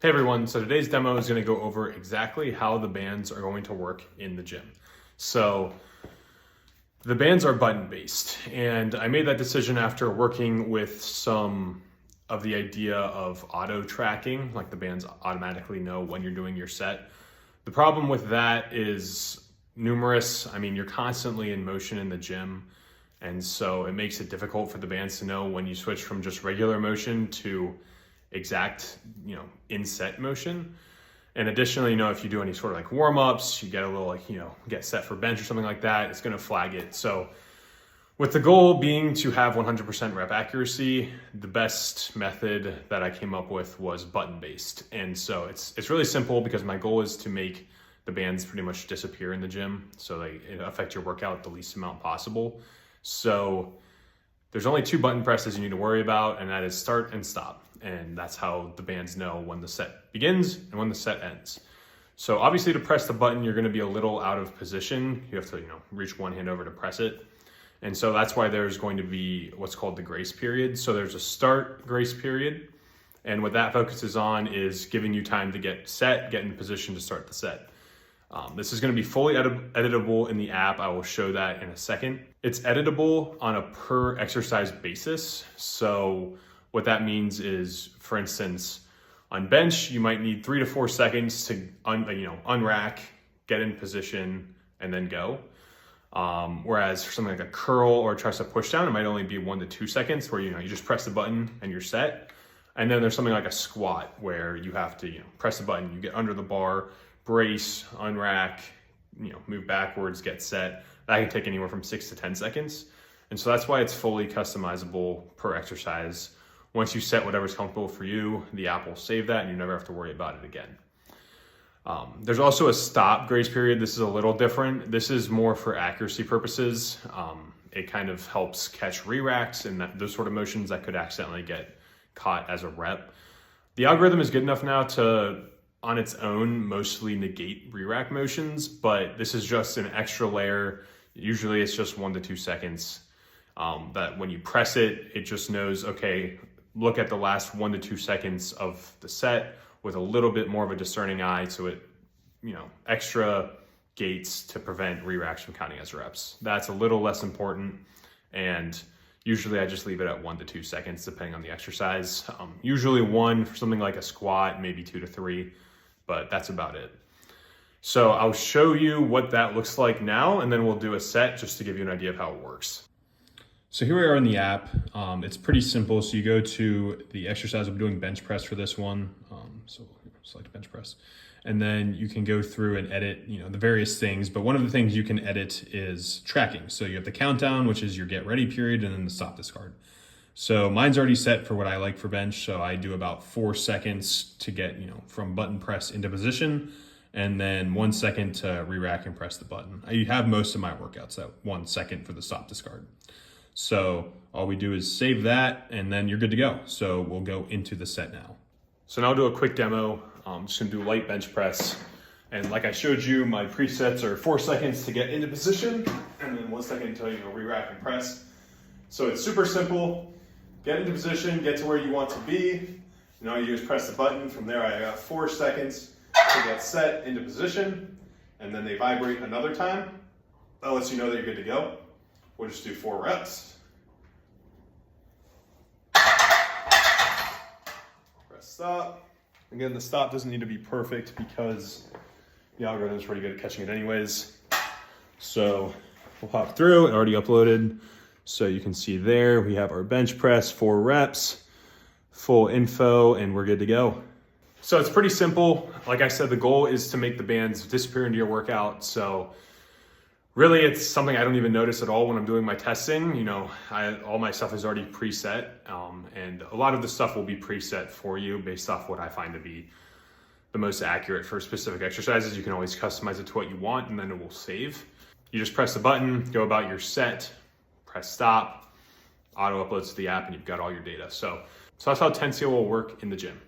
Hey everyone, so today's demo is going to go over exactly how the bands are going to work in the gym. So the bands are button based, and I made that decision after working with some of the idea of auto tracking, like the bands automatically know when you're doing your set. The problem with that is numerous. I mean, you're constantly in motion in the gym, and so it makes it difficult for the bands to know when you switch from just regular motion to exact, in set motion. And additionally, if you do any sort of like warm-ups, you get a little get set for bench or something like that, it's going to flag it. So with the goal being to have 100% rep accuracy, the best method that I came up with was button based. And so it's really simple because my goal is to make the bands pretty much disappear in the gym so they affect your workout the least amount possible. So there's only two button presses you need to worry about, and that is start and stop. And that's how the bands know when the set begins and when the set ends. So obviously to press the button, you're going to be a little out of position. You have to, reach one hand over to press it. And so that's why there's going to be what's called the grace period. So there's a start grace period. And what that focuses on is giving you time to get set, get in position to start the set. This is going to be fully editable in the app. I will show that in a second. It's editable on a per exercise basis. So what that means is, for instance, on bench, you might need 3 to 4 seconds to unrack, get in position, and then go. Whereas for something like a curl or a tricep push down, it might only be 1 to 2 seconds where you just press the button and you're set. And then there's something like a squat where you have to press the button, you get under the bar, brace, unrack, move backwards, get set. That can take anywhere from 6 to 10 seconds. And so that's why it's fully customizable per exercise. Once you set whatever's comfortable for you, the app will save that and you never have to worry about it again. There's also a stop grace period. This is a little different. This is more for accuracy purposes. It kind of helps catch re-racks and those sort of motions that could accidentally get caught as a rep. The algorithm is good enough now to, on its own, mostly negate re-rack motions, but this is just an extra layer. Usually it's just 1 to 2 seconds. That when you press it, it just knows, okay, look at the last 1 to 2 seconds of the set with a little bit more of a discerning eye, so it, extra gates to prevent re-racks from counting as reps. That's a little less important, and usually I just leave it at 1 to 2 seconds depending on the exercise. Usually 1 for something like a squat, maybe 2 to 3, but that's about it. So I'll show you what that looks like now, and then we'll do a set just to give you an idea of how it works. So here we are in the app. It's pretty simple. So you go to the exercise. I'm doing bench press for this one. So select bench press. And then you can go through and edit, the various things. But one of the things you can edit is tracking. So you have the countdown, which is your get ready period, and then the stop discard. So mine's already set for what I like for bench. So I do about 4 seconds to get, from button press into position, and then 1 second to re-rack and press the button. I have most of my workouts at 1 second for the stop discard. So all we do is save that and then you're good to go. So we'll go into the set now. So now I'll do a quick demo. I'm just gonna do light bench press. And like I showed you, my presets are 4 seconds to get into position and then 1 second until re-rack and press. So it's super simple. Get into position, get to where you want to be. All you do is press the button. From there, I got 4 seconds to get set into position. And then they vibrate another time. That lets you know that you're good to go. We'll just do 4 reps. Press stop. Again, the stop doesn't need to be perfect because the algorithm is pretty good at catching it anyways. So we'll hop through. It already uploaded. So you can see there we have our bench press, 4 reps, full info, and we're good to go. So it's pretty simple. Like I said, the goal is to make the bands disappear into your workout. So really, it's something I don't even notice at all when I'm doing my testing. All my stuff is already preset, and a lot of the stuff will be preset for you based off what I find to be the most accurate for specific exercises. You can always customize it to what you want, and then it will save. You just press the button, go about your set, press stop, auto uploads to the app, and you've got all your data. So that's how Tensio will work in the gym.